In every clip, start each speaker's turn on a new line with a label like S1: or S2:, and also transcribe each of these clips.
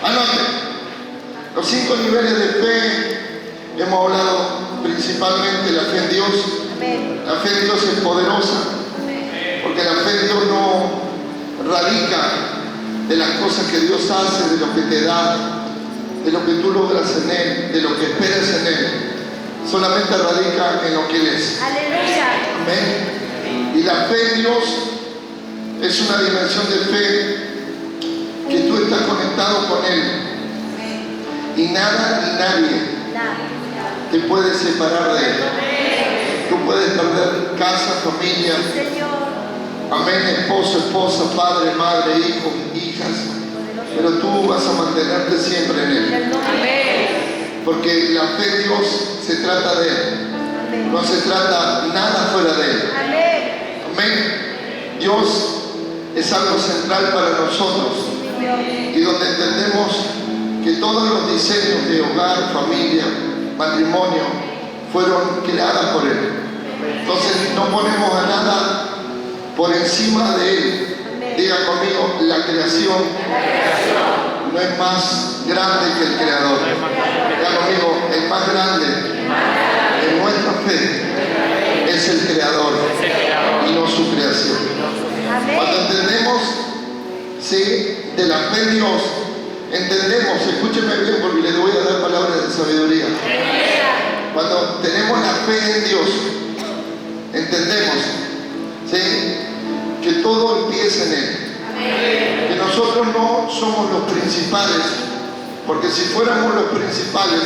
S1: Anote, los 5 niveles de fe. Hemos hablado principalmente de la fe en Dios. La fe en Dios es poderosa, porque la fe en Dios no radica de las cosas que Dios hace, de lo que te da, de lo que tú logras en Él, de lo que esperas en Él. Solamente radica en lo que Él es.
S2: Aleluya.
S1: Amén. Y la fe en Dios es una dimensión de fe que tú estás conectado con Él. Y nada ni nadie te puede separar de Él. Tú puedes perder casa, familia, amén, esposo, esposa, padre, madre, hijo, hijas, pero tú vas a mantenerte siempre en Él. Porque la fe en Dios se trata de Él. No se trata nada fuera de Él. Amén. Dios es algo central para nosotros. Y donde entendemos que todos los diseños de hogar, familia, matrimonio fueron creadas por Él. Entonces no ponemos a nada por encima de Él. Diga conmigo, la creación no es más grande que el Creador. Diga conmigo, el más grande en nuestra fe es el Creador y no su creación. Cuando entendemos, ¿sí?, de la fe en Dios, entendemos, escúcheme bien porque les voy a dar palabras de sabiduría. Cuando tenemos la fe en Dios, entendemos, ¿sí?, que todo empieza en Él. Que nosotros no somos los principales, porque si fuéramos los principales,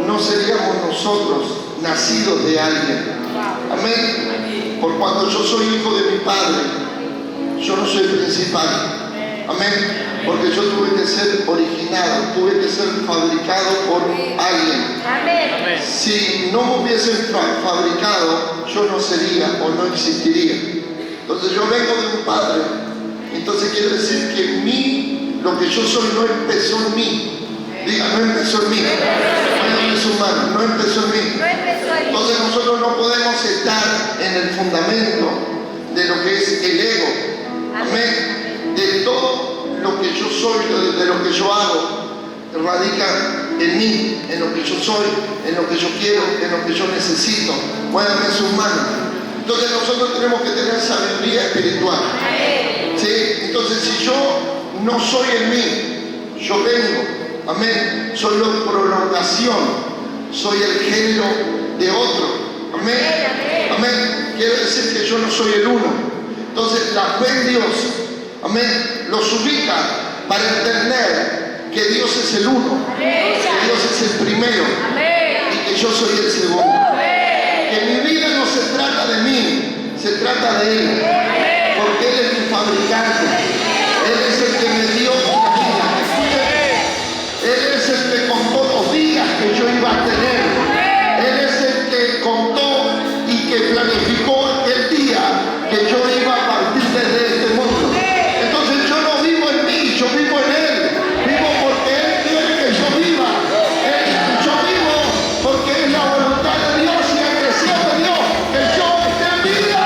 S1: no seríamos nosotros nacidos de alguien. Amén. Por cuando yo soy hijo de mi Padre, yo no soy principal. Amén. Porque yo tuve que ser originado, tuve que ser fabricado por alguien.
S2: Amén.
S1: Si no me hubiesen fabricado, yo no sería o no existiría. Entonces yo vengo de un Padre. Entonces quiere decir que lo que yo soy no empezó en mí. Diga, no empezó en mí. No es humano, no empezó en mí. Entonces nosotros no podemos estar en el fundamento de lo que es el ego. Amén. De todo lo que yo soy, de lo que yo hago, radica en mí, en lo que yo soy, en lo que yo quiero, en lo que yo necesito. Muévanme sus manos. Entonces nosotros tenemos que tener sabiduría espiritual. ¿Sí? Entonces si yo no soy en mí, yo vengo, amén, soy la prolongación, soy el género de otro. Amén. Amén. Quiere decir que yo no soy el uno. Entonces la fe en Dios, amén, los ubica para entender que Dios es el uno, que Dios es el primero y que yo soy el segundo. Que mi vida no se trata de mí, se trata de Él, porque Él es mi fabricante, Él es el que me dio la vida, Él es el que contó los días que yo iba a tener, Él es el que contó y que planificó el día que yo iba a partir desde este mundo. Entonces yo no vivo en mí, yo vivo en Él, vivo porque Él quiere que yo viva, yo vivo porque es la voluntad de Dios y el deseo de Dios que yo esté en vida.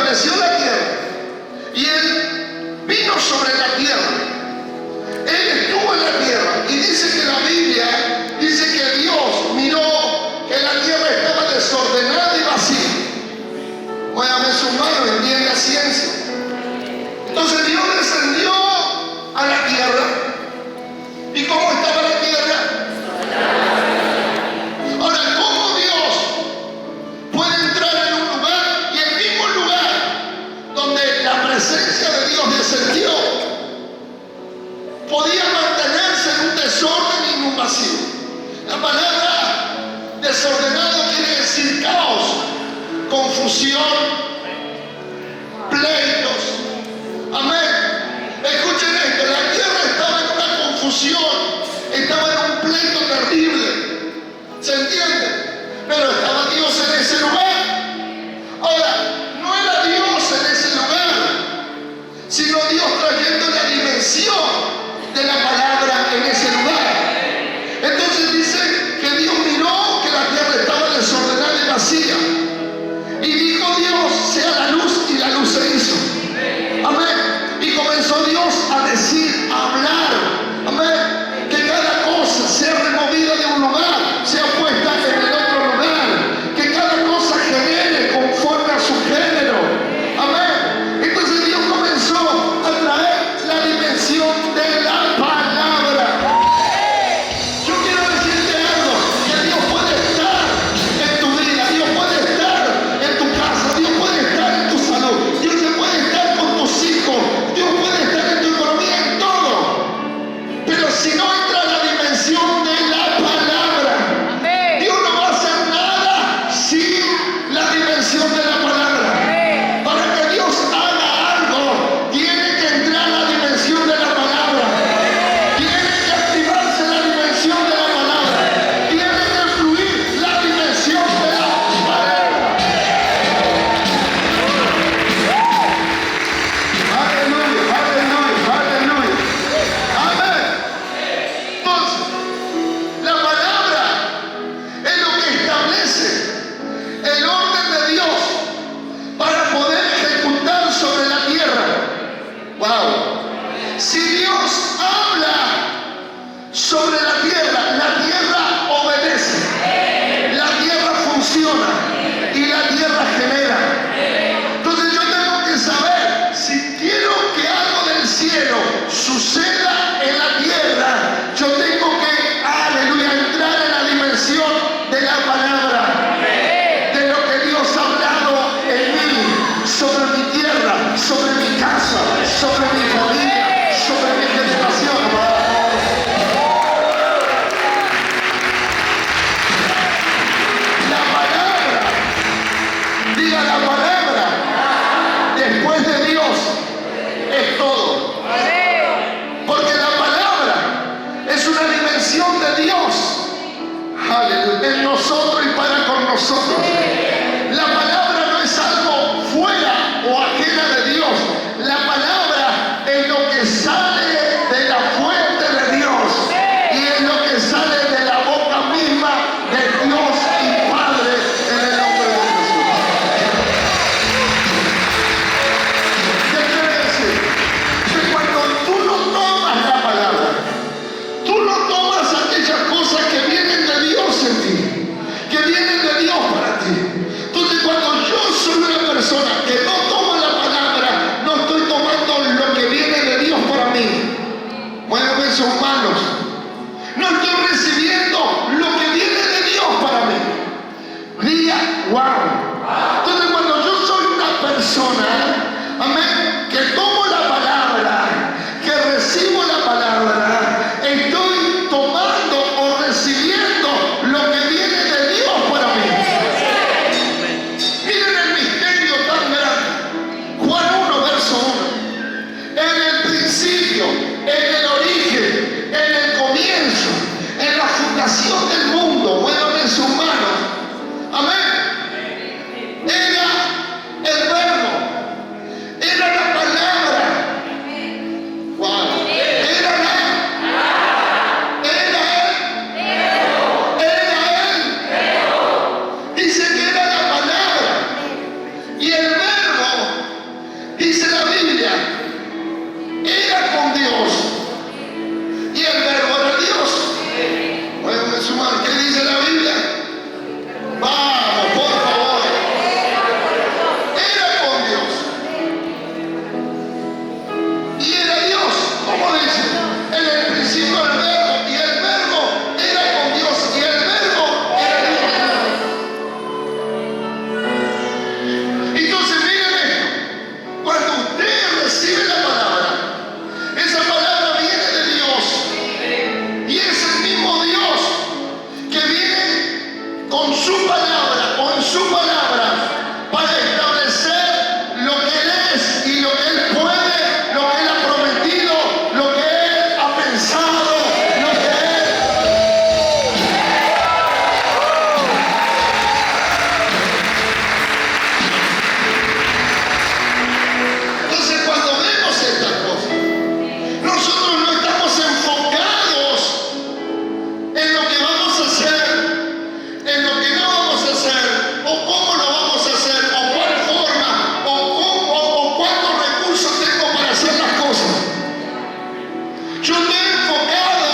S1: estableció la tierra y Él vino sobre la tierra. Él estuvo en la tierra y dice que la Biblia dice que Dios miró que la tierra estaba desordenada y vacía. Muévame sus manos, entiende la ciencia. Entonces Dios descendió a la tierra. ¿Y cómo estaba la tierra? Ahora, ¿cómo Dios puede entrar en un lugar y el mismo lugar donde la presencia de Dios descendió podía mantenerse en un desorden y en un vacío? La palabra desordenado quiere decir caos, confusión, pleitos. Amén. Escuchen esto, la tierra estaba en una confusión, estaba en un pleito terrible. ¿Se entiende? Pero estaba Dios en ese lugar. Ahora, no era Dios en ese lugar, sino Dios trayendo la dimensión de la palabra en ese lugar. Entonces dice que Dios miró que la tierra estaba desordenada y vacía. Y dijo Dios, sea la luz, y la luz se hizo. Amén. Y comenzó Dios a decir, a hablar. Amén. Que cada cosa sea removida de un lugar, sea puesta en el otro lugar. Que cada cosa genere conforme a su género. Amén. Entonces Dios comenzó a traer la dimensión de la palabra. Yo quiero decirte algo, que Dios puede estar en tu vida, Dios puede estar en tu casa, Dios puede estar en tu salud, Dios puede estar con tus hijos, Dios puede estar en tu economía, en todo. Pero si no entra la dimensión de la palabra, Dios no va a hacer nada sin la dimensión de la palabra. Para que Dios haga algo, tiene que entrar la dimensión de la palabra. Tiene que activarse la dimensión de la palabra. Tiene que fluir la dimensión de la palabra. Aleluya, aleluya, aleluya. Amén. Entonces, la palabra es lo que establece el orden de Dios para poder ejecutar sobre la tierra. Wow. Si Dios habla sobre la tierra obedece, la tierra funciona y la tierra genera. Entonces yo tengo que saber, si quiero que algo del cielo suceda en la tierra, yo tengo que, aleluya, entrar en la dimensión de la palabra, de lo que Dios ha hablado en mí, sobre mi tierra, sobre mi casa, sobre mi familia, sobre mi generación. La palabra, diga la palabra, después de Dios es todo. Porque la palabra es una dimensión de Dios. Aleluya. En nosotros y para con nosotros. La palabra no es algo fuera o ajena de Dios. La palabra es lo que sale de la fuente de Dios. Y es lo que sale de la boca misma de Dios y Padre en el nombre de Jesús. ¿Qué quiere decir? Que cuando tú no tomas la palabra, tú no tomas aquellas cosas que vienen de Dios en ti, que vienen de Dios para ti. con su palabra o en su palabra para establecer lo que Él es y lo que Él puede, lo que Él ha prometido, lo que Él ha pensado, lo que Él... Entonces, cuando vemos estas cosas, nosotros no estamos enfocados en lo que vamos a hacer, en lo que no vamos a hacer, o cómo lo vamos a hacer, o cuál forma, o cuántos recursos tengo para hacer las cosas. Yo estoy enfocado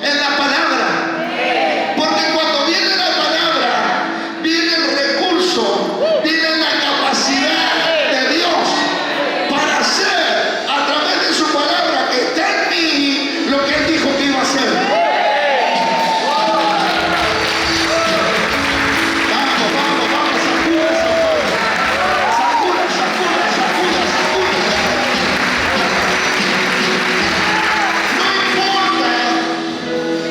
S1: en la palabra, porque cuando viene la palabra, viene el recurso, viene la capacidad de Dios para hacer a través de su palabra que está en mí lo que Él dijo que iba a hacer.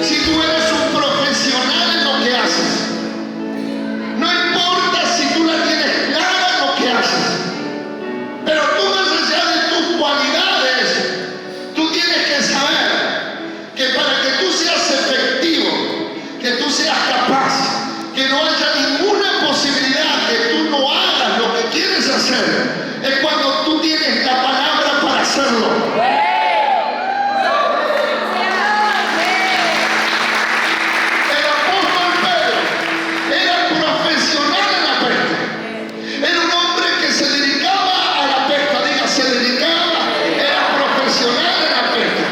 S1: Si tú eres un profesional en lo que haces, no importa si tú la tienes clara en lo que haces, pero tú más allá de tus cualidades, tú tienes que saber que para que tú seas efectivo, que tú seas capaz, que no haya ninguna posibilidad que tú no hagas lo que quieres hacer, es cuando tú tienes la palabra para hacerlo. Era un hombre que se dedicaba a la pesca, diga, se dedicaba, era profesional en la pesca.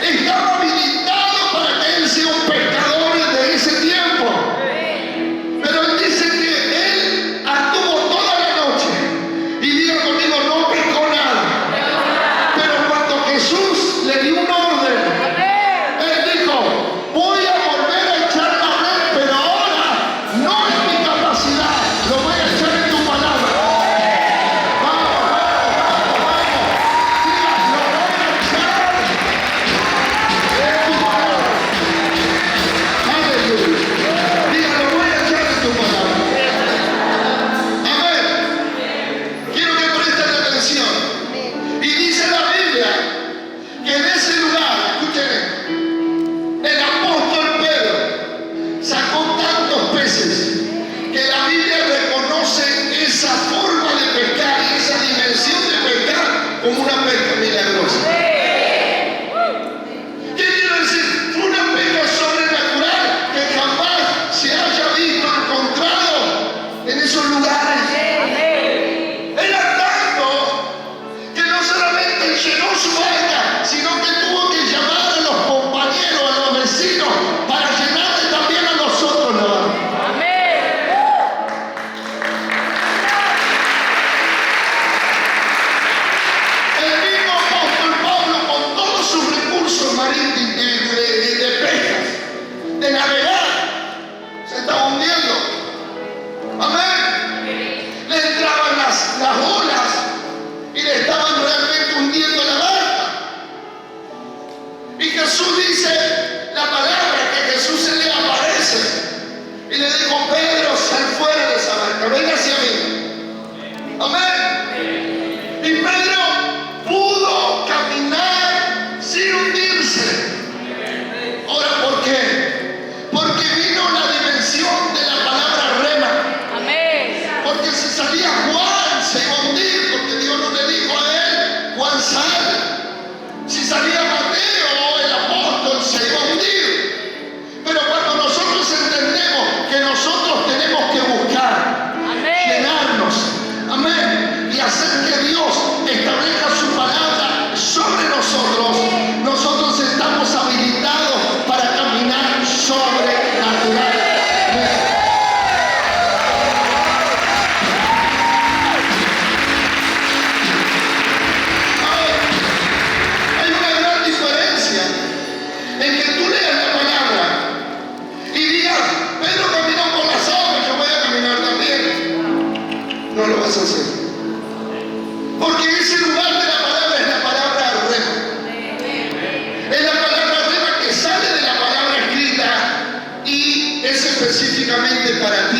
S1: Estaba habilitado para que él sea un pescador de ese tiempo. Pero él dice que él anduvo toda la noche y diga conmigo, no pescó nada. Pero cuando Jesús le dio un orden, él dijo, voy a volver a echar la red, pero ahora no es mi capacidad, lo voy a echar en tu palabra. Como una pesca milagrosa. ¿Qué quiero decir? Fue una pesca sobrenatural que jamás se haya visto encontrado en esos lugares. Era tanto que no solamente llenó su barca, sino que tuvo que llamar a los compañeros, a los vecinos, para llenarle también a nosotros la barca. Marítimos de pescas, de navegar, se estaba hundiendo. Amén. Le entraban las olas y le estaban realmente hundiendo la barca. Y Jesús dice la palabra que Jesús se le aparece y le dijo, Pedro, sal fuera de esa barca, ven hacia mí. Amén. Y Pedro pudo caminar sin hundirse. Ahora, ¿por qué? Porque vino la dimensión de la palabra rema. Amén. Porque si salía Juan, se iba a hundir, porque Dios no le dijo a él, Juan sale. Si salía Mateo, el apóstol, se iba a hundir. Pero cuando nosotros entendemos que nosotros tenemos que buscar, llenarnos, amén, y hacer que Dios establezca su palabra sobre nosotros, nosotros estamos habilitados para caminar sobrenaturalmente. Hay una gran diferencia en que tú leas la palabra y digas, Pedro caminó por las aguas, yo voy a caminar también. No lo vas a hacer. Porque ese lugar de la palabra es la palabra rema. Es la palabra rema que sale de la palabra escrita y es específicamente para ti.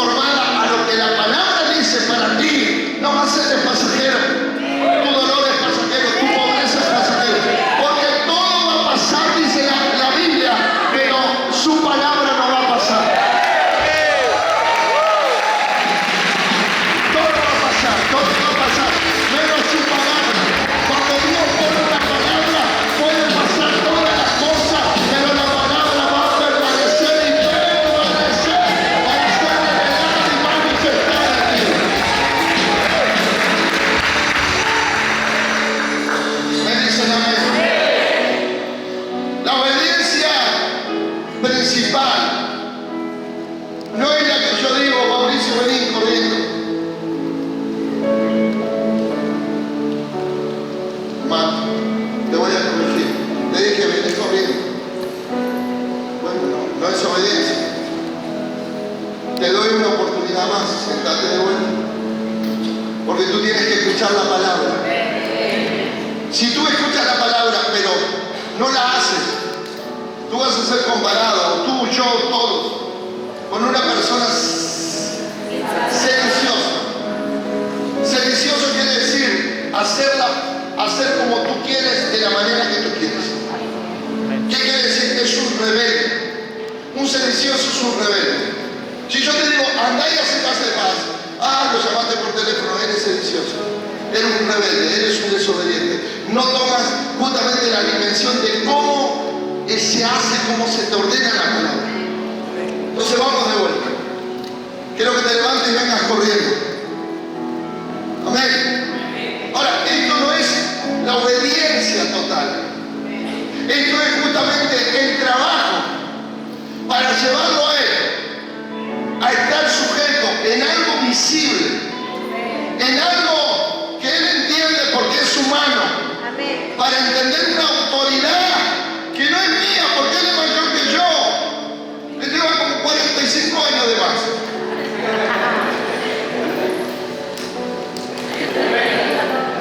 S1: conformada a lo que la palabra dice para ti, no va a ser de pasajero. Tu dolor es pasajero, tu pobreza es pasajero. Porque todo va a pasar, dice la Biblia, pero su palabra no va a pasar. Todo va a pasar, menos su palabra. Cuando Dios pone una palabra, pueden pasar todas las cosas, pero la palabra va a permanecer y permanecer para ser revelada y manifestada en ti. Me dicen amén. La obediencia principal no es la que yo digo, Mauricio, vení corriendo. Ma, te voy a corregir. Te dije, vení corriendo. Bueno, no es obediencia. Te doy una oportunidad más, sentate de vuelta. Porque tú tienes que escuchar la palabra. Si tú escuchas la palabra, pero no la haces, tú vas a ser comparado, tú, yo, todos, con una persona sediciosa. Sedicioso quiere decir hacer como tú quieres, de la manera que tú quieres. ¿Qué quiere decir? Es un rebelde. Un sedicioso es un rebelde. Si yo te digo, anda y hace paz de paz, lo llamaste por teléfono, eres sedicioso. Eres un rebelde, eres un desobediente. No tomas justamente la dimensión de cómo se hace, cómo se te ordena la palabra. Entonces vamos de vuelta. Quiero que te levantes y vengas corriendo. Amén. Ahora, esto no es la obediencia total. Esto es justamente el trabajo para llevarlo a Él a estar sujeto en algo visible, en algo que Él entiende porque es humano, para entender una autoridad que no es mía porque Él es mayor que yo. Él lleva como 45 años de más.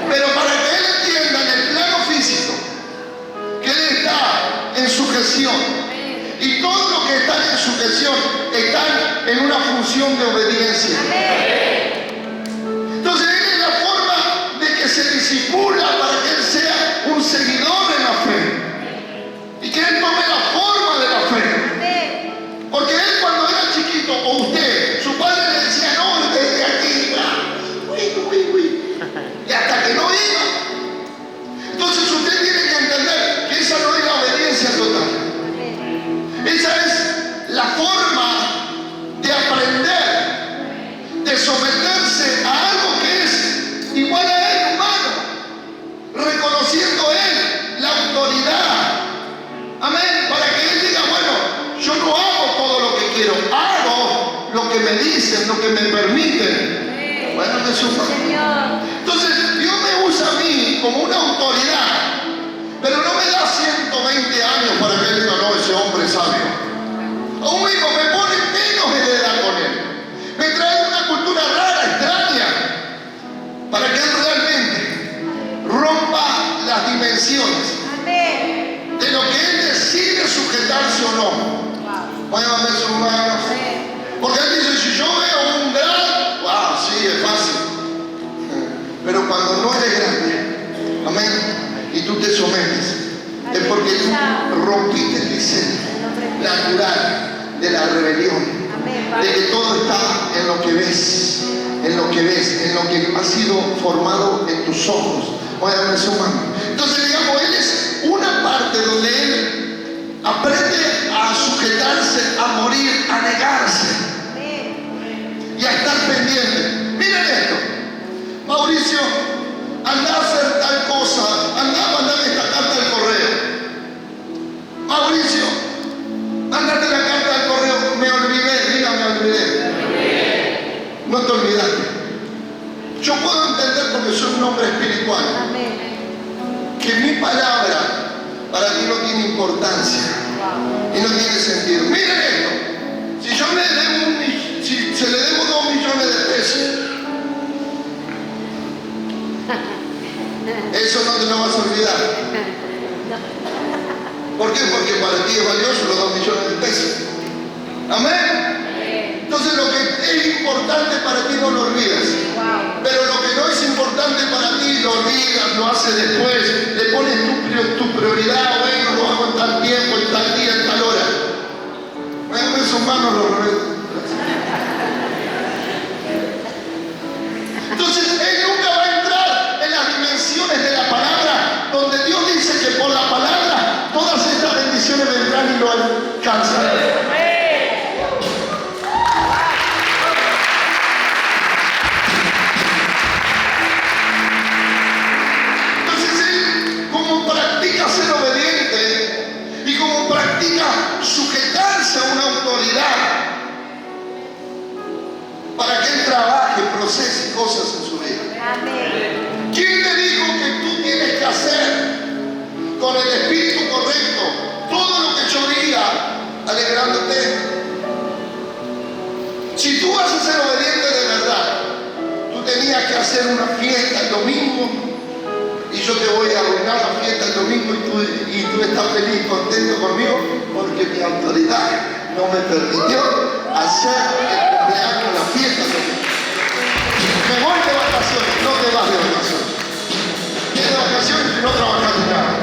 S1: Pero para que Él entienda en el plano físico que Él está en sujeción, y todos los que están en sujeción están en una función de obediencia. Entonces Él es la forma de que se disipula para que Él sea un seguidor en la fe y que Él tome la forma de la fe. Porque Él, cuando era chiquito, o usted, su padre le decía, no, desde aquí, y hasta que no iba. Entonces usted tiene que entender que esa no es la obediencia total. Esa es la forma de aprender, de someterse a algo que es igual a Él, humano, reconociendo Él la autoridad. Amén. Para que Él diga, bueno, yo no hago todo lo que quiero, hago lo que me dicen, lo que me permiten. Bueno, Jesús. Entonces, Dios me usa a mí como una autoridad, pero no me da 120 años para que Él diga, no, ese hombre es sabio. Aún mismo me pone menos de edad con Él. Me trae una cultura rara, extraña, para que Él realmente rompa las dimensiones de lo que Él decide sujetarse o no. Muévame sus manos. Porque Él dice, si yo veo un gran, wow, sí, es fácil. Pero cuando no eres grande, amén, y tú te sometes, es porque tú rompiste el diseño natural de la rebelión, de que todo está en lo que ves, en lo que ha sido formado en tus ojos. Muévame su mano. Entonces, digamos, Él es una parte donde Él aprende a sujetarse, a morir, a negarse y a estar pendiente. Miren esto, Mauricio, anda a hacer tal cosa, anda a mandar esta carta al correo. Mauricio, mándate la carta al correo. Me olvidé, diga, me olvidé. No te olvidaste. Yo puedo entender, porque soy un hombre espiritual, que mi palabra para ti no tiene importancia y no tiene sentido. Miren esto, si yo le debo si se le debo 2 millones de pesos, eso no te lo vas a olvidar. ¿Por qué? Porque para ti es valioso los 2 millones de pesos. Amén. Entonces lo que es después, le pones tu prioridad, bueno, lo hago en tal tiempo, en tal día, en tal hora. Bueno, esos manos los revés. Entonces, él nunca va a entrar en las dimensiones de la palabra, donde Dios dice que por la palabra todas estas bendiciones vendrán y lo alcanzarán. Ser obediente y como practica sujetarse a una autoridad para que él trabaje, procese cosas en su vida. Amén. ¿Quién te dijo que tú tienes que hacer con el espíritu correcto todo lo que yo diga alegrándote? Si tú vas a ser obediente de verdad, tú tenías que hacer una fiesta el domingo. Y yo te voy a arruinar la fiesta el domingo y tú estás feliz y contento conmigo porque mi autoridad no me permitió hacer el cumpleaños, la fiesta el domingo. Me voy de vacaciones, no te vas de vacaciones. Tienes de vacaciones y no trabajas nada.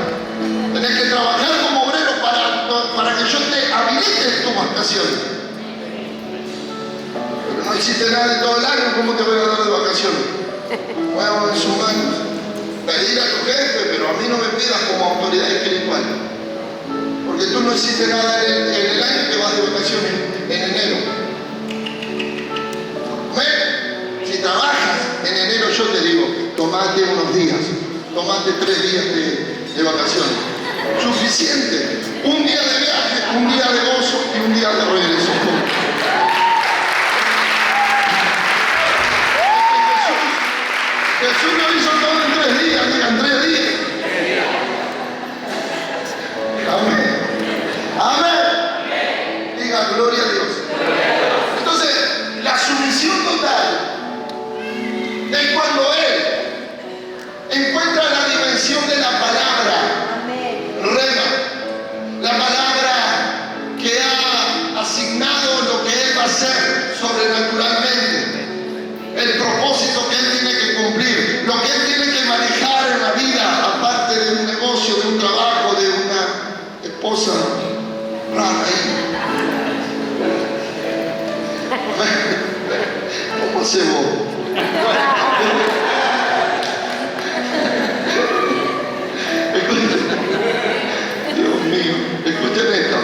S1: Tenés que trabajar como obrero para que yo te habilite en tus vacaciones. Pero no hiciste nada en todo el año, ¿cómo te voy a dar de vacaciones? Bueno, en sus manos. Pedir a tu jefe, pero a mí no me pidas como autoridad espiritual. Porque tú no hiciste nada en el año que vas de vacaciones en enero. Bueno, si trabajas en enero, yo te digo, tomate unos días, tomate 3 días de vacaciones. Suficiente. Un día de viaje, un día de gozo y un día de regreso. Jesús lo hizo todo en 3 días, digan 3 días. Amén. Amén. Diga gloria a Dios. Entonces, la sumisión total es cuando Él encuentra la dimensión de la palabra. Rema. La palabra que ha asignado lo que Él va a hacer sobrenaturalmente. El propósito que Él tiene que cumplir, lo que Él tiene que manejar en la vida, aparte de un negocio, de un trabajo, de una esposa rara ahí. ¿Cómo hacemos? Dios mío, escuchen esto.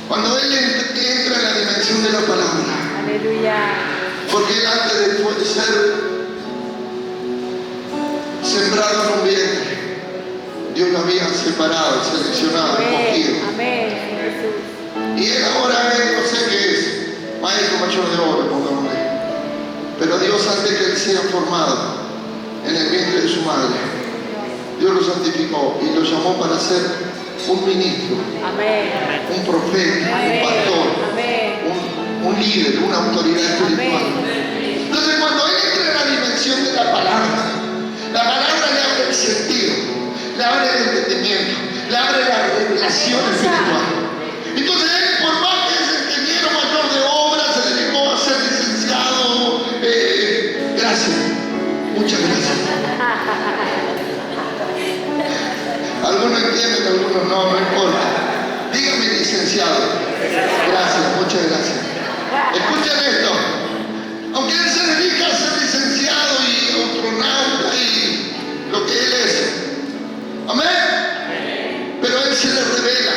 S1: Cuando Él entra en la dimensión de la palabra, aleluya. Porque él antes de ser sembrado en un vientre, Dios lo había separado, seleccionado, escogido. Amén. Y él ahora no sé qué es, maestro mayor de obra, pongámosle. Pero Dios antes que él sea formado en el vientre de su madre, Dios lo santificó y lo llamó para ser un ministro, amén, un profeta, amén, un pastor, amén, un líder, una autoridad espiritual. Amén. Entonces cuando él entra en la dimensión de la palabra le abre el sentido, le abre el entendimiento, le abre la revelación espiritual. Entonces él, por más que es ingeniero mayor de obra, se dedicó a ser licenciado. Gracias, muchas gracias. Algunos entienden, algunos no importa. Dígame licenciado. Gracias, muchas gracias. Escuchen esto. Aunque él se dedica a ser licenciado y astronauta y lo que él es. Amén. Pero él se le revela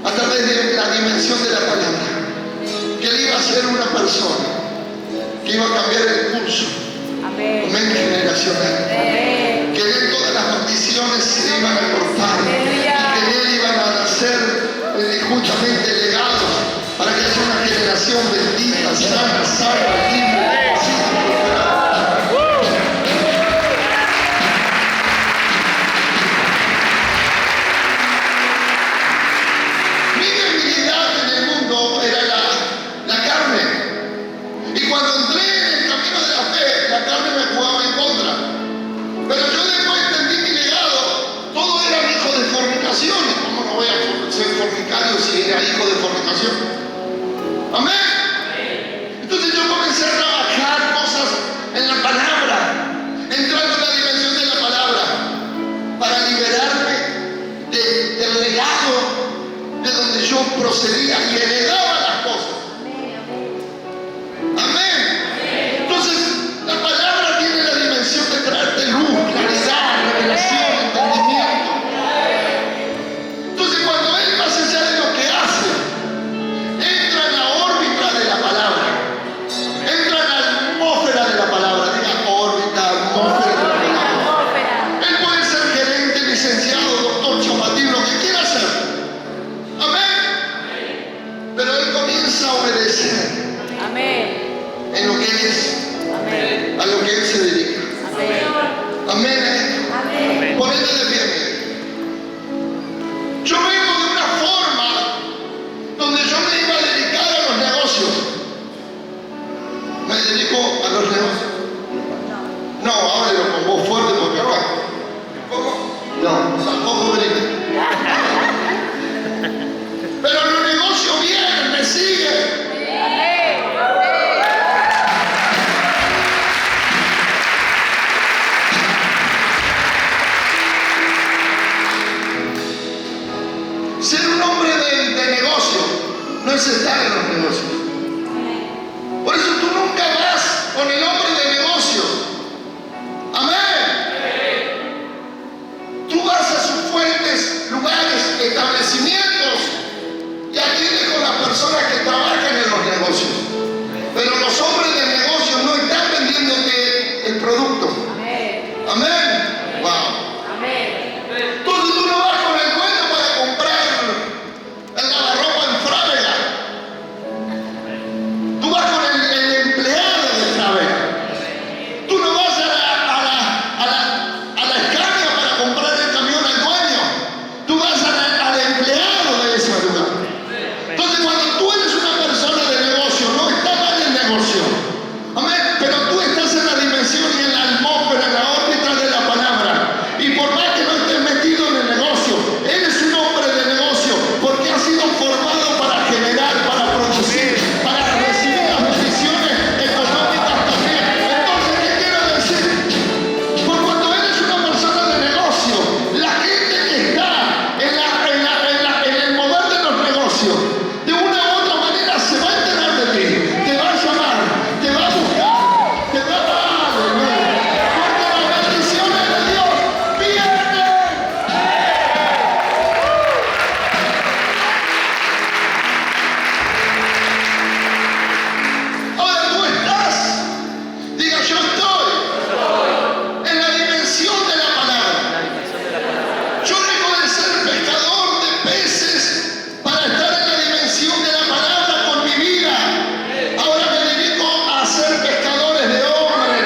S1: a través de la dimensión de la palabra que él iba a ser una persona que iba a cambiar el curso. Amén. Generacional. Amén. Que en él todas las maldiciones se iban a cortar. Amén. Y que en él iban a nacer justamente legados para que haya una generación bendita, sana, salva, libre, sin prosperar. Mi debilidad en el mundo era la carne. Y cuando entré en el camino de la fe, la carne me jugaba en contra. Pero yo después entendí mi legado. Todo era hijo de fornicación. ¿Cómo no voy a ser fornicario si era hijo de fornicación? Amén. Entonces yo comencé a trabajar cosas en la palabra, entrando en la procedía y heredaba las cosas. Amén. Entonces, la palabra tiene la dimensión de traerte luz, claridad, revelación, entendimiento. Entonces, cuando Él, más allá de lo que hace, entra en la órbita de la palabra, entra en la atmósfera de la palabra, diga órbita, atmósfera de la palabra. Él puede ser gerente, licenciado, doctor, chapatín, lo que quiera hacer. Amén. Pero Él comienza a obedecer.
S2: Amén.
S1: En lo que Él es,
S2: Amén.
S1: a lo que Él se dedica.
S2: Amén.
S1: Amén.
S2: Amén.
S1: Ponete de pie, Miguel. Yo vengo de una forma donde yo me iba a dedicar a los negocios. Me dedico a los negocios. No, háblelo con voz fuerte porque acá. ¿Cómo? No, tampoco grite. Pero los negocios vienen, me siguen. Ser un hombre de negocio no es estar en los negocios. Por eso tú nunca vas con el hombre de negocio. Amén. Tú vas a sus fuentes, lugares, establecimientos y atiendes con las personas que trabajan en los negocios. Pero los hombres de negocios no están vendiéndote el producto. Amén. Wow. Entonces tú no vas con el dueño para comprar el lavarropa en Frávega. Tú vas con el empleado de Frávega. Tú no vas a la Escania para comprar el camión al dueño. Tú vas al empleado de ese lugar. Entonces cuando tú eres una persona de negocio, no está mal el negocio. Amén. Pero tú estás en la dimensión y en la atmósfera, en la órbita de la palabra. Y por más que no estés metido en el negocio, eres un hombre de negocio porque has sido formado para generar, para producir, para recibir las bendiciones económicas también. Entonces, ¿qué quiero decir? Por cuando eres una persona de negocio, la gente que está en el mover de los negocios, de una u otra manera se va a enterar de ti, te va a llamar, te va a buscar, te va a dar. Porque las bendiciones de Dios vienen. Ahora tú estás, diga yo estoy en la dimensión de la palabra. Yo dejo de ser pescador de peces para estar en la dimensión de la palabra con mi vida. Ahora me dedico a ser pescadores de hombres.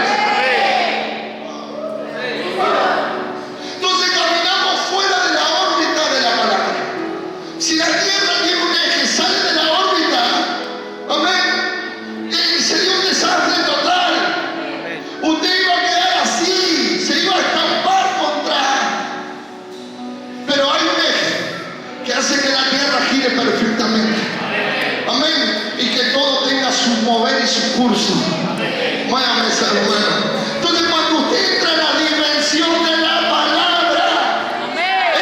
S1: Entonces caminamos fuera de la órbita de la palabra. Si la Tierra tiene un eje, sale de la órbita, amén, sería un desastre total. Usted iba a quedar así, se iba a estampar contra. Pero hay un eje que hace que la Tierra gire perfectamente. Amén. Y que todo tenga su mover y su curso. Muévame esa hermano. Entonces cuando usted entra en la dimensión de la palabra,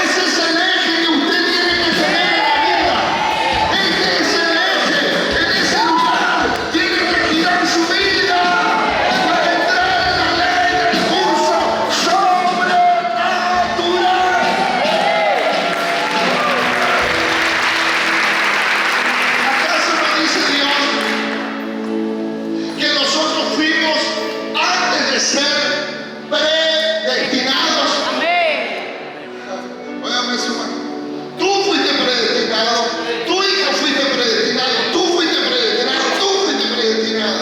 S1: ese es el eje que usted tiene que tener en la vida. Este es el eje. En ese lugar tiene que girar su vida para entrar en la ley del curso sobrenatural. ¿Acaso no dice Dios que nosotros fuimos antes de ser predestinados? Óyame su mano. Tú fuiste predestinado, tu hijo fuiste predestinado, tú fuiste predestinado, tú fuiste predestinado.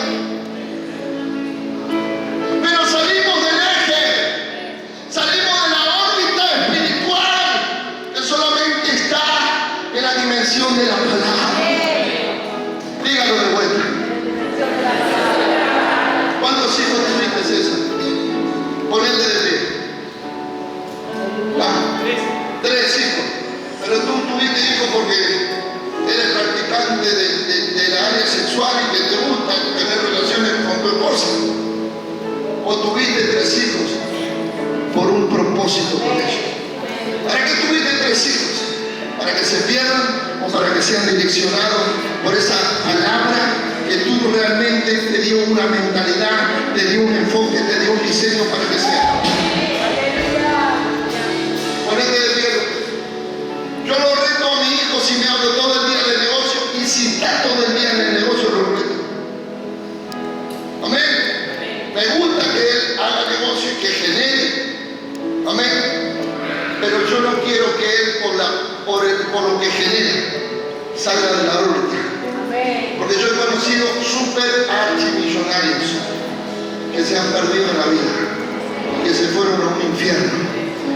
S1: Pero salimos del eje, salimos de la órbita espiritual que solamente está en la dimensión de la palabra. Dígalo de vuelta. ¿Cuántos hijos tuviste, César? Ponete de pie. Tres hijos. Pero tú tuviste hijos porque eres practicante de la área sexual y que te gusta tener relaciones con tu esposa. O tuviste tres hijos por un propósito con ellos. ¿Para qué tuviste tres hijos? para que se pierdan o para que sean direccionados por esa palabra que tú realmente te dio una mentalidad, te dio un enfoque, te dio un diseño para que sea. Ponete de pie. Yo lo reto a mi hijo si me hablo todo el día de negocio y si está todo el día en el negocio lo reto. Amén. Me gusta que él haga negocio y que genere. Amén. Pero yo no quiero que él por lo que genere salga de la órbita. Porque yo he conocido super archimillonarios que se han perdido en la vida, que se fueron a un infierno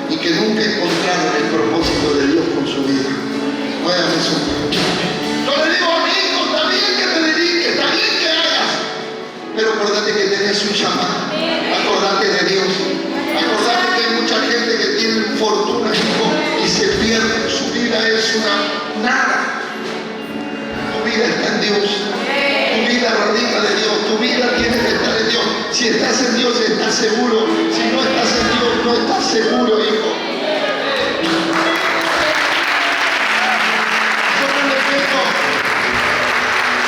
S1: y que nunca encontraron el propósito de Dios con su vida. No hagan eso. Yo le digo a mi hijo, está bien que te dediques, está bien que hagas, pero acordate que tenés un llamado. Acordate de Dios. Acordate que hay mucha gente que tiene fortuna, hijo, y se pierde. Su vida es una nada. Tu vida está en Dios. Tu vida radica de Dios. Tu vida tiene que estar en Dios. Si estás en Dios, estás seguro. Si no estás en Dios, no estás seguro, hijo.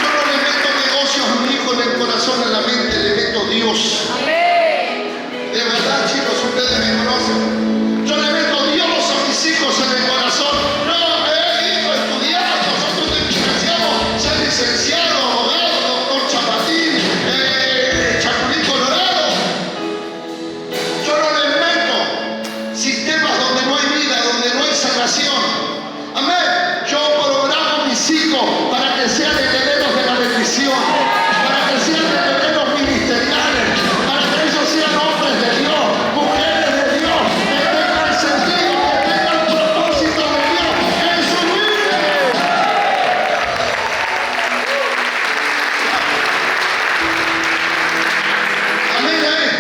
S1: Yo no le meto negocios a mi hijo en el corazón, en la mente, le meto Dios. De verdad, chicos, ustedes me conocen. Yo le meto Dios a mis hijos en el corazón. No, hijo, estudiar, nosotros te financiamos, ser licenciado, abogado, doctor Chapatín, Chapulín Colorado. Yo no les meto sistemas donde no hay vida, donde no hay salvación. Amén. Yo programo a mis hijos para que sean herederos de la bendición, para que sean herederos ministeriales, para que ellos sean hombres de Dios, mujeres de Dios, que tengan sentido, que tengan propósito de Dios en su vida. Amén, amén.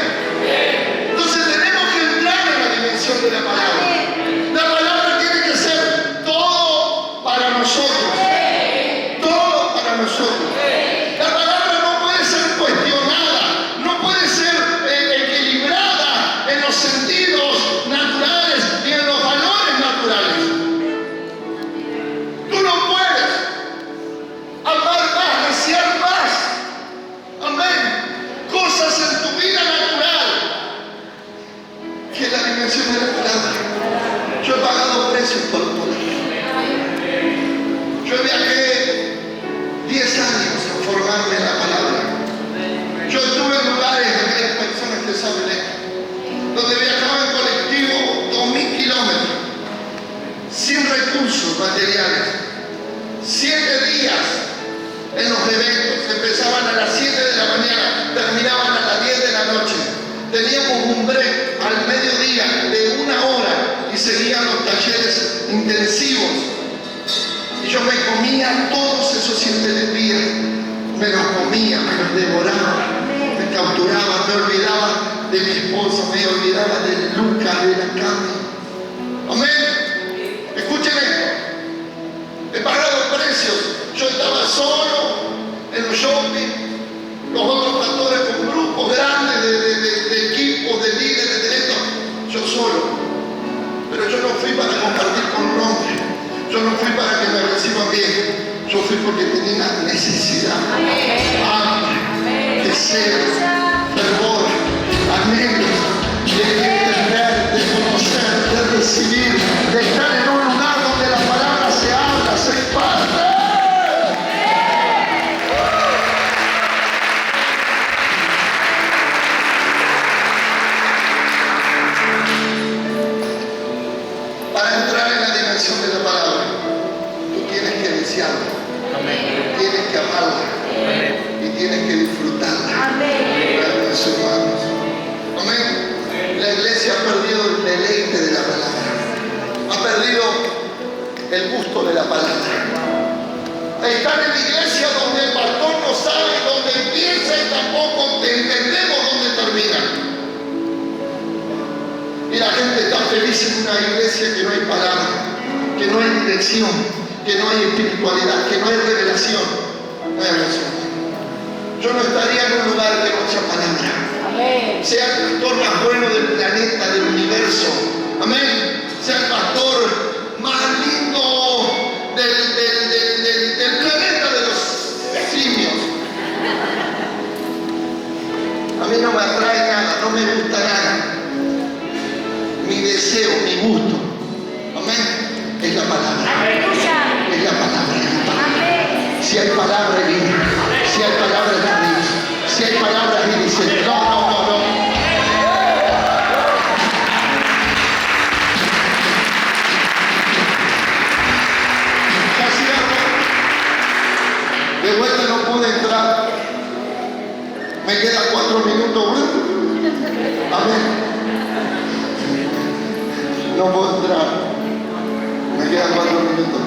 S1: Entonces tenemos que entrar en la dimensión de la palabra. La palabra tiene que ser todo para nosotros. Todo para nosotros. La palabra no puede ser cuestionada, no puede ser equilibrada en los sentidos naturales y en los valores naturales. Tú no puedes amar más, desear más. Amén. Cosas en tu vida natural que la dimensión de la palabra. Yo he pagado precios por esto. Yo viajé 10 años a formarme en la palabra. Yo estuve en lugares donde hay personas que saben esto, donde viajaba en colectivo 2000 kilómetros, sin recursos materiales, 7 días en los eventos. Empezaban a las 7 de la mañana, terminaban a las 10 de la noche. Teníamos un break al mediodía de 1 hora y seguían los talleres intensivos. Y yo me comía todos esos 7 días, me los comía, me los devoraba, me capturaba, me olvidaba de mi esposa, me olvidaba de Lucas, de la cama. Amén. Escuchen esto. He pagado precios. Yo estaba solo en los shopping, los otros pastores con grupos grandes de equipos, de líderes, de esto. Yo solo. Pero yo no fui para compartir con un hombre. Yo no fui para que me reciban bien. Yo fui porque tenía necesidad, hambre, deseo, fervor, anhelos de entender, de conocer, de recibir, de estar en un lugar donde la palabra se habla, se imparte. Para entrar en la dimensión de la palabra, tú tienes que desearla, tienes que amarla y tienes que disfrutarla. Mis hermanos. Amén. La iglesia ha perdido el deleite de la palabra, ha perdido el gusto de la palabra. Están en la iglesia donde el pastor no sabe dónde empieza y tampoco entendemos dónde termina. Y la gente está feliz en una iglesia que no hay palabra, que no hay dirección, que no hay espiritualidad, que no hay revelación. No hay revelación. Yo no estaría en un lugar que no sea palabra. Amén. Sea el pastor más bueno del planeta, del universo. Amén. Sea el pastor más lindo De vuelta no pude entrar. Me quedan 4 minutos. Amén. No puedo entrar. Me quedan 4 minutos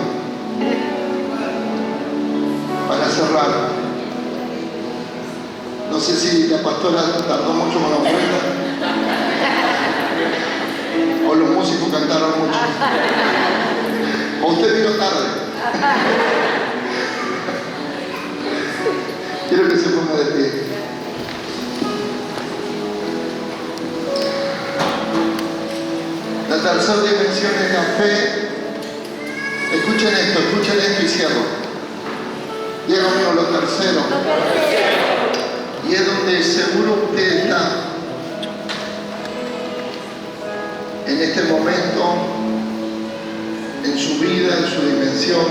S1: para cerrar. No sé si la pastora tardó mucho con la ofrenda o los músicos cantaron mucho o usted vino tarde. Quiero que se ponga de pie. La tercera dimensión es la fe. Escuchen esto y cierro. Diego mío, lo tercero. Y es donde seguro usted está en este momento, en su vida, en su dimensión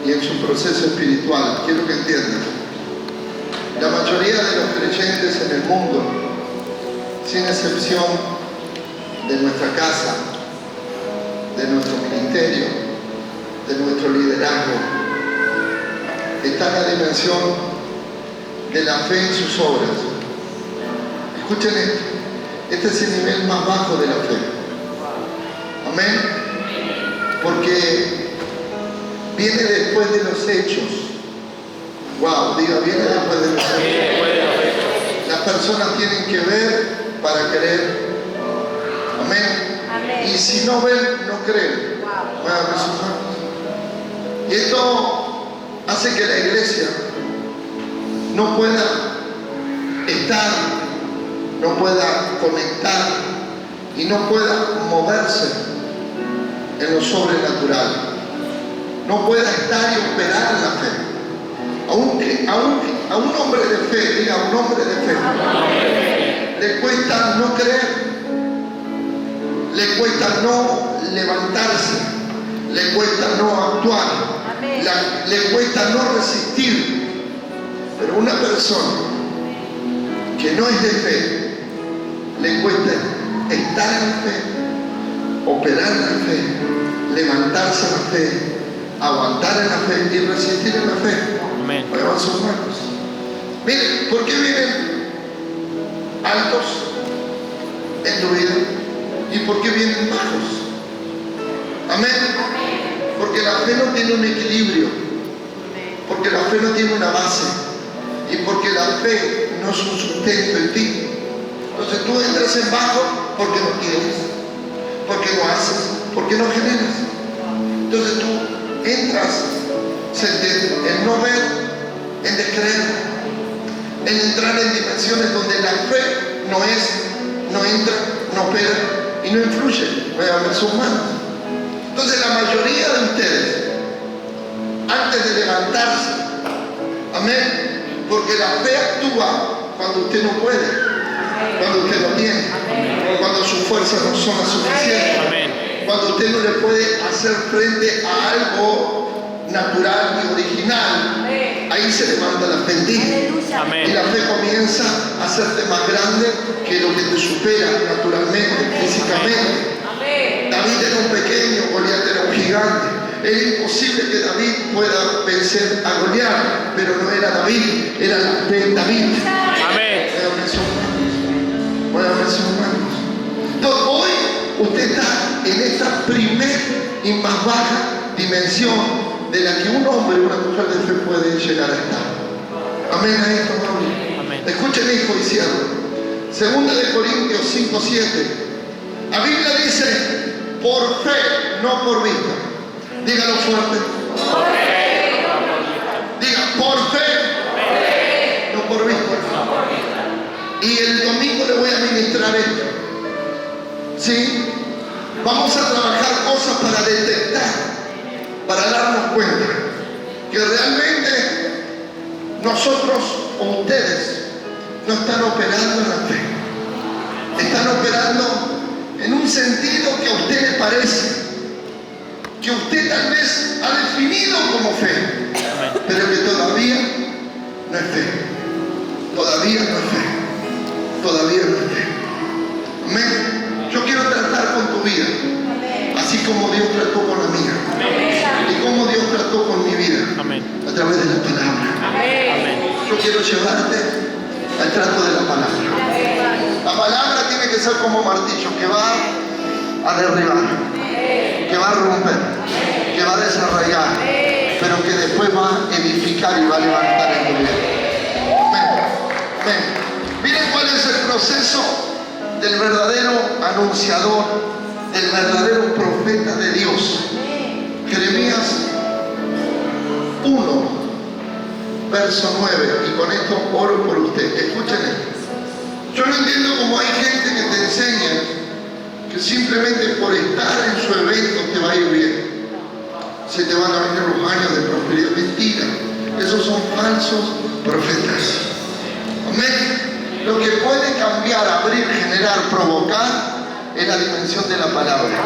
S1: y en su proceso espiritual. Quiero que entiendan. La mayoría de los creyentes en el mundo, sin excepción de nuestra casa, de nuestro ministerio, de nuestro liderazgo, está en la dimensión de la fe en sus obras. Escuchen esto. Este es el nivel más bajo de la fe. Amén. Porque viene después de los hechos. Wow, diga, viene después de los hechos. Las personas tienen que ver para creer. Amén. Y si no ven, no creen. Muevan sus manos. Y esto hace que la iglesia no pueda estar, no pueda conectar y no pueda moverse en lo sobrenatural. No pueda estar y operar en la fe. Aunque a un hombre de fe, diga, un hombre de fe, le cuesta no creer, le cuesta no levantarse, le cuesta no actuar, le cuesta no resistir. Pero una persona que no es de fe, le cuesta estar en la fe, operar en la fe, levantarse en la fe, aguantar en la fe y resistir en la fe. Muevan sus manos. Miren, ¿por qué vienen altos en tu vida? ¿Y por qué vienen bajos? Amén. Porque la fe no tiene un equilibrio. Porque la fe no tiene una base. Y porque la fe no es un sustento en ti. Entonces tú entras en bajo porque no tienes, porque no haces, porque no generas. Entonces tú entras en no ver, en descreer, en entrar en dimensiones donde la fe no entra, no opera y no influye. Voy a ver sus manos. Entonces la mayoría de ustedes, antes de levantarse, amén, porque la fe actúa cuando usted no puede, cuando usted no tiene, cuando sus fuerzas no son las suficientes, cuando usted no le puede hacer frente a algo natural y original, ahí se levanta la fe en ti. Y la fe comienza a hacerte más grande que lo que te supera naturalmente, físicamente. David era un pequeño, Goliat era un gigante. Era imposible que David pueda vencer a Goliat, pero no era David, era la fe en David. Muévame sus manos. Entonces hoy usted está en esta primer y más baja dimensión de la que un hombre o una mujer de fe puede llegar a estar. Amén a esto, Pablo. Escuchen esto y cierro. Segunda de Corintios 5:7. La Biblia dice, por fe, no por vista. Dígalo fuerte.
S2: Por fe, no por
S1: vista. Diga, por fe, no por vista. Y el domingo le voy a ministrar esto. ¿Sí? Vamos a trabajar cosas para detectar, para darnos cuenta que realmente nosotros o ustedes no están operando en la fe. Están operando en un sentido que a usted le parece, que usted tal vez ha definido como fe, pero que todavía no es fe. Todavía no es fe. Todavía no es fe. Amén. Yo quiero tratar con tu vida, así como Dios trató con la mía y como Dios trató con mi vida.
S2: Amén.
S1: a través de la palabra.
S2: Amén.
S1: Yo quiero llevarte al trato de la palabra. La palabra tiene que ser como martillo que va a derribar, que va a romper, que va a desarraigar, pero que después va a edificar y va a levantar en tu vida. Amén. Miren cuál es el proceso del verdadero anunciador, del verdadero profeta de Dios. Jeremías 1, verso 9, y con esto oro por usted. Escuchen esto. Yo no entiendo cómo hay gente que te enseña que simplemente por estar en su evento te va a ir bien. Se te van a venir los años de prosperidad. Mentira. Esos son falsos profetas. Amén. Lo que puede cambiar, abrir, generar, provocar es la dimensión de la palabra.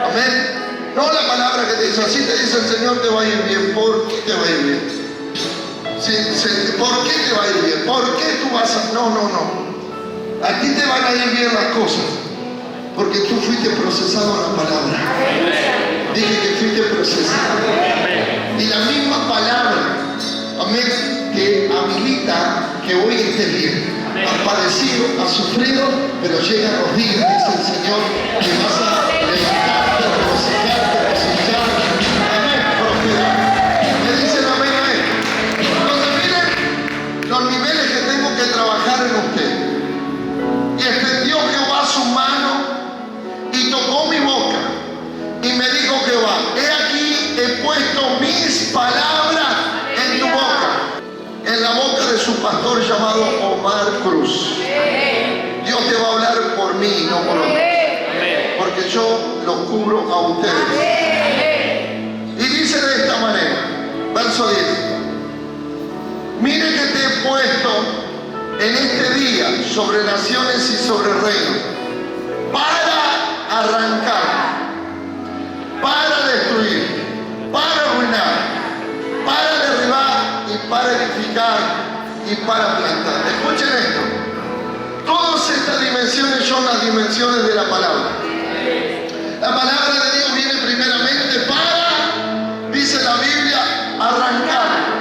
S1: Amén. No la palabra que te dice, así te dice el Señor, te va a ir bien. ¿Por qué te va a ir bien? ¿Por qué te va a ir bien? ¿Por qué tú vas a...? No. A ti te van a ir bien las cosas porque tú fuiste procesado en la palabra. Dije que fuiste procesado. Y la misma palabra, amén, te habilita que hoy estés bien. Has padecido, has sufrido, pero llegan los días, dice el Señor, que vas a levantarte, regocijarte, cosechar. Amén, prosperar. Me dicen amén a él. Entonces miren los niveles que tengo que trabajar en usted. Y extendió Jehová su mano y tocó mi boca y me dijo Jehová, he aquí he puesto mis palabras en tu boca, en la boca de su pastor llamado Omar Cruz. Dios te va a hablar por mí, no por otros, porque yo los cubro a ustedes. Y dice de esta manera, verso 10, mire que te he puesto en este día sobre naciones y sobre reinos, para arrancar, para destruir, para arruinar, para derribar y para edificar y para plantar. Escuchen esto. Todas estas dimensiones son las dimensiones de la palabra. La palabra de Dios viene primeramente para, dice la Biblia, arrancar.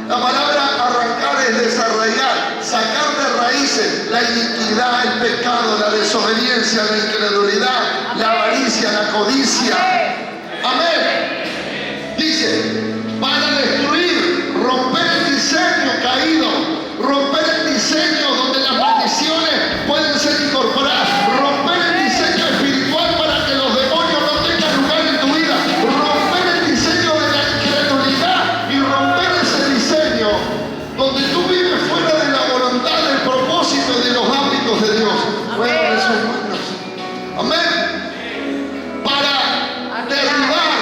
S1: La palabra arrancar es desarraigar, sacar de raíces la iniquidad, el pecado, la desobediencia, la incredulidad, la avaricia, la codicia. Amén. Dice, para destruir, romper el diseño caído, romper el diseño donde las maldiciones pueden ser incorporadas, romper el diseño espiritual para que los demonios no tengan lugar en tu vida, romper el diseño de la incredulidad y romper ese diseño donde tú vives fuera de la voluntad, del propósito de los hábitos de Dios. Fuera de sus manos. Amén. Para derribar.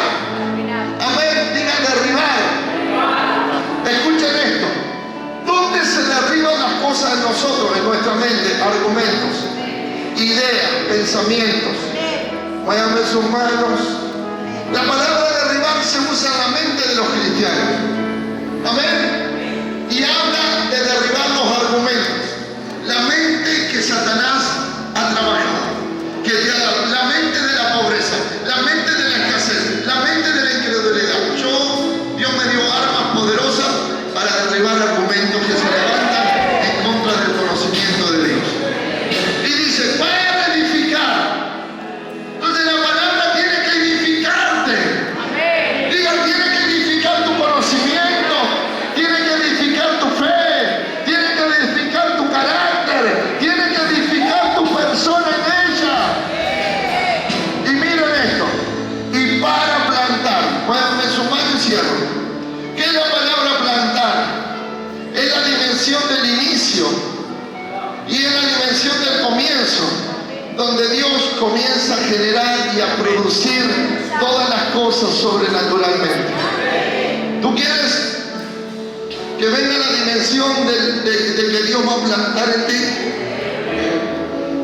S1: Amén. Diga derribar. Escuchen esto. ¿Dónde se derriban las cosas en nosotros, en nuestra mente? Argumentos, ideas, pensamientos. Muévanme sus manos. La palabra derribar se usa en la mente de los cristianos. Amén. Y habla de derribar los argumentos. La mente que Satanás ha trabajado. La mente de la pobreza, la mente de la escasez, la mente de la incredulidad. Dios me dio armas poderosas para derribar argumentos que se levantan en contra del conocimiento de Dios. Y dice, para edificar. Entonces la palabra tiene que edificarte. Diga, tiene que edificar tu conocimiento, tiene que edificar tu fe, tiene que edificar tu carácter, tiene que edificar tu persona en ella. Y miren esto, y para plantar, muévanme su mano y cierro. ¿Qué es la palabra plantar? Es la dimensión del inicio y es la dimensión del comienzo, donde Dios comienza a generar y a producir todas las cosas sobrenaturalmente. ¿Tú quieres que venga la dimensión de que Dios va a plantar en ti?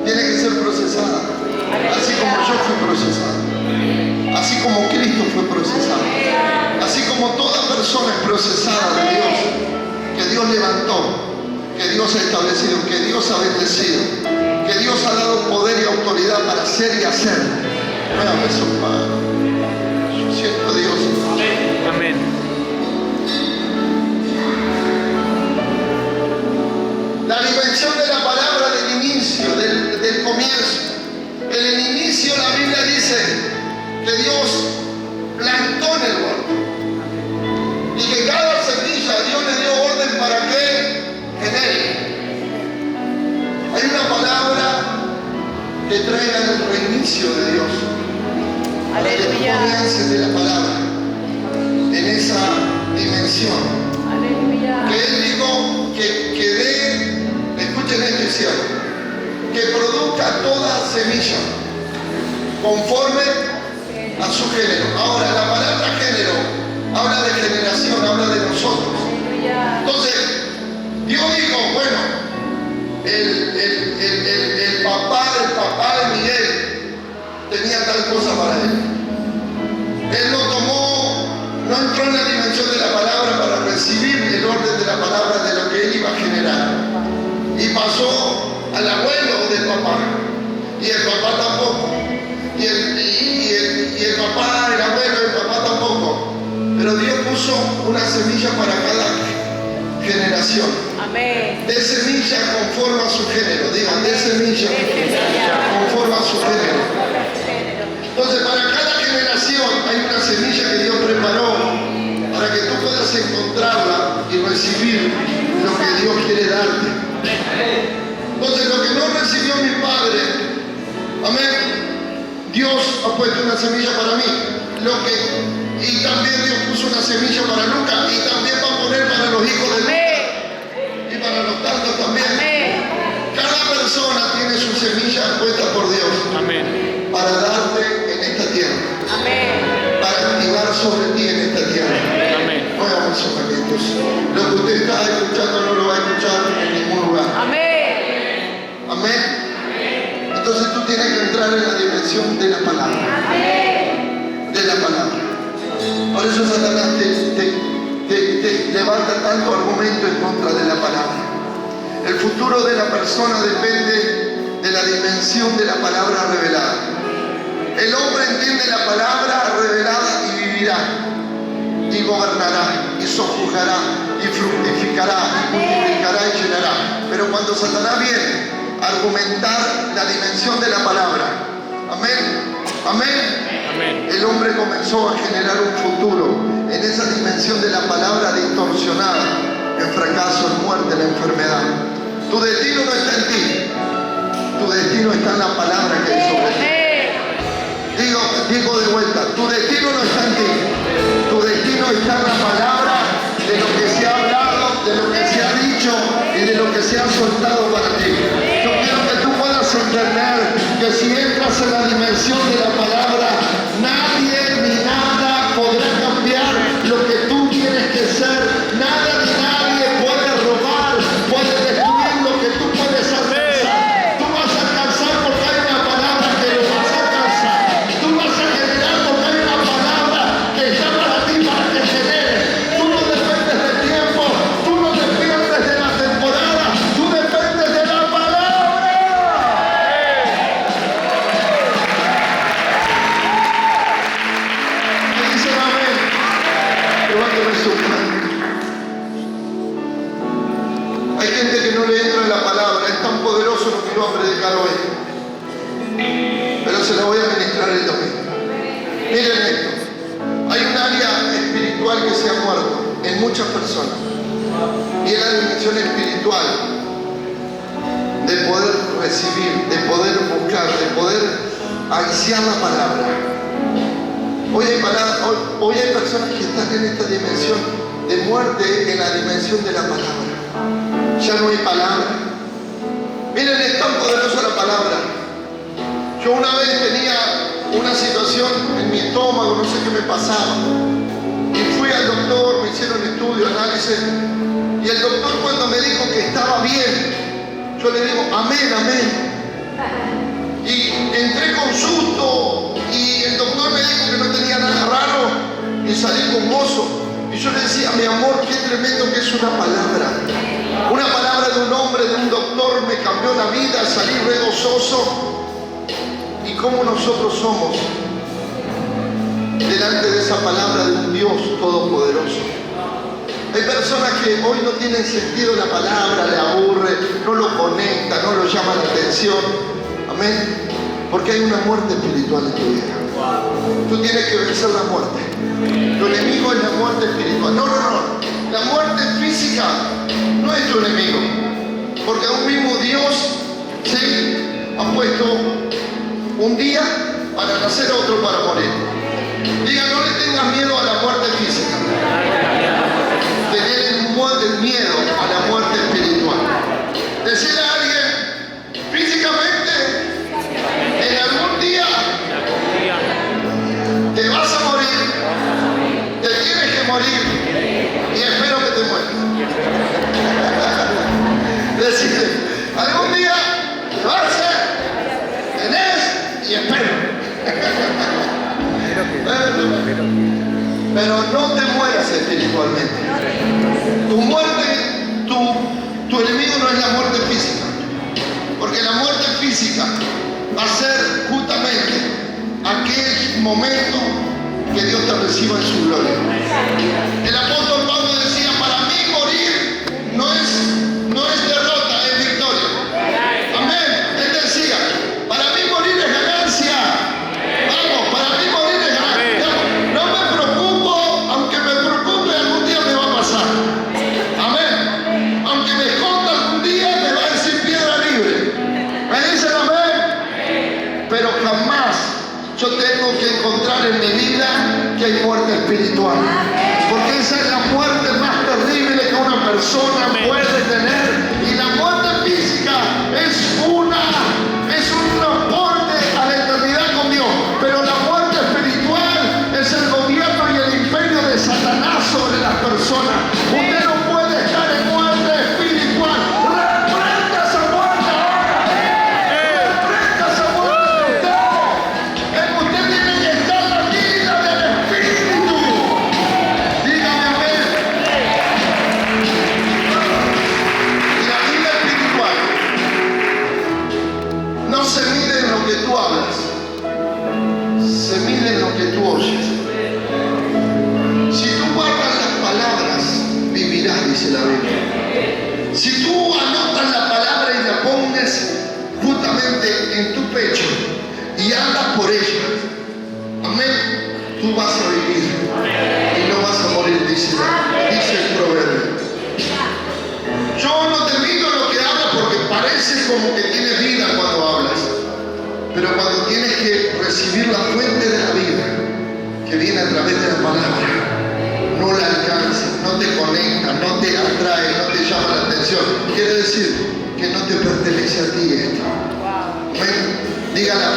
S1: Tiene que ser procesada, así como yo fui procesado, así como Cristo fue procesado, así como toda persona es procesada de Dios, que Dios levantó, que Dios ha establecido, que Dios ha bendecido, que Dios ha dado poder y autoridad para hacer y hacer. Muévame su mano. Yo siento a Dios.
S2: Amén.
S1: traiga el reinicio de Dios. Para que tú
S3: Aleluya.
S1: comiences de la palabra en esa dimensión.
S3: Aleluya.
S1: Que Él dijo que dé, escuchen esto y cierro, que produzca toda semilla conforme a su género. Ahora, la palabra género habla de generación, habla de nosotros.
S3: Aleluya.
S1: Entonces, Dios dijo, bueno, el papá de Miguel tenía tal cosa para él. Él lo tomó, no entró en la dimensión de la palabra para recibir el orden de la palabra de lo que él iba a generar. Y pasó al abuelo del papá. Y el papá tampoco. Y el papá, el abuelo, el papá tampoco. Pero Dios puso una semilla para cada generación.
S3: Amén.
S1: De semilla conforme a su género. Digan, de semilla conforme a su género. Entonces, para cada generación hay una semilla que Dios preparó para que tú puedas encontrarla y recibir lo que Dios quiere darte. Entonces, lo que no recibió mi padre, amén, Dios ha puesto una semilla para mí. Y también Dios puso una semilla para Lucas y también va a poner para los hijos de Lucas y para los tantos también.
S3: Amén.
S1: Cada persona tiene su semilla puesta por Dios.
S2: Amén.
S1: Para darte en esta tierra,
S3: Amén.
S1: para activar sobre ti en esta tierra.
S2: Amén.
S1: No hagamos sufrimientos. Lo que usted está escuchando no lo va a escuchar en ningún lugar.
S3: Amén.
S1: Amén. Entonces tú tienes que entrar en la dimensión de la palabra.
S3: Amén.
S1: De la palabra. Por eso Satanás te levanta tanto argumento en contra de la palabra. El futuro de la persona depende de la dimensión de la palabra revelada. El hombre entiende la palabra revelada y vivirá, y gobernará, y sojuzgará, y fructificará, y multiplicará y llenará. Pero cuando Satanás viene a argumentar la dimensión de la palabra, amén, amén,
S2: Amén.
S1: el hombre comenzó a generar un futuro en esa dimensión de la palabra distorsionada, en fracaso, en muerte, en enfermedad. Tu destino no está en ti, tu destino está en la palabra que hay sobre ti. Digo de vuelta, tu destino no está en ti, tu destino está en la palabra de lo que se ha hablado, de lo que se ha dicho y de lo que se ha soltado para ti. Yo quiero que tú puedas entender que si entras en la dimensión de la palabra, nadie ni nada podrá cambiar lo que tú tienes que ser. Nada ni nadie puede robar, puede destruir lo que tú puedes alcanzar. Tú vas a alcanzar porque hay una palabra que lo vas a alcanzar. Tú vas a generar porque hay una palabra que está para ti, para que generes. Tú no dependes del tiempo, tú no dependes de la temporada, tú dependes de la palabra. ¿Me dicen amén? Levántame su mano. Hay gente que no le entra en la palabra, es tan poderoso lo que yo voy a predicar hoy. Pero se lo voy a ministrar el domingo. Miren esto, hay un área espiritual que se ha muerto en muchas personas. Y es la dimensión espiritual de poder recibir, de poder buscar, de poder ansiar la palabra. Hoy hay personas que están en esta dimensión de muerte, en la dimensión de la palabra. Ya no hay palabra. Miren, es tan poderosa la palabra. Yo una vez tenía una situación en mi estómago, no sé qué me pasaba. Y fui al doctor, me hicieron estudio, análisis. Y el doctor cuando me dijo que estaba bien, yo le digo, amén, amén. Y entré con susto y el doctor me dijo que no tenía nada raro y salí con gozo. Y yo le decía, mi amor, qué tremendo que es una palabra. Una palabra de un hombre, de un doctor, me cambió la vida, salí re gozoso. Y cómo nosotros somos delante de esa palabra de un Dios todopoderoso. Hay personas que hoy no tienen sentido la palabra, le aburre, no lo conecta, no lo llama la atención. Amén. Porque hay una muerte espiritual en tu vida. Tú tienes que vencer la muerte. Tu enemigo es la muerte espiritual. No. La muerte física no es tu enemigo. Porque aún mismo Dios, ¿sí?, ha puesto un día para nacer, otro para morir. Diga, no le tengas miedo a la muerte física. Tener el miedo a la muerte espiritual. Decirle a alguien, físicamente, en algún día te vas a morir, te tienes que morir y espero que te mueras. Decirle, algún día te vas a hacer, tenés y espero. Pero no te mueras espiritualmente. Tu muerte, tu enemigo no es la muerte física. Porque la muerte física va a ser justamente aquel momento que Dios te reciba en su gloria. El apóstol Pablo decía, para mí morir no es derrota, es victoria. Amén. Él decía, para mí morir es ganancia. Vamos, para mí morir es ganancia. No me preocupo, aunque me preocupe, algún día me va a pasar. Amén. Aunque me esconda algún día, me va a decir piedra libre. ¿Me dicen amén? Pero jamás yo tengo que encontrar en mi vida que hay muerte espiritual. Porque esa es la muerte más terrible que una persona puede tener. Y la muerte física es un transporte a la eternidad con Dios. Pero la muerte espiritual es el gobierno y el imperio de Satanás sobre las personas. Usted no puede estar en muerte espiritual. ¡Reprenda esa muerte ahora! ¡Reprenda esa muerte! Usted tiene que estar en la vida del Espíritu. Dígame amén. Y la vida espiritual no se mide en lo que tú hablas, se mide en lo que tú oyes. Si tú guardas las palabras, vivirás, dice la Biblia. Si tú anotas la palabra y la pones justamente en tu pecho y andas por ella, amén, tú vas a vivir y no vas a morir, dice el proverbio. Yo no te mido lo que hablas porque parece como que tienes vida cuando hablas, pero cuando tienes que recibir la fuente de la vida que viene a través de la palabra, no la alcanzas, no te conecta, no te atrae, no te llama la atención. Quiere decir que no te pertenece a ti esto. Amén. Diga la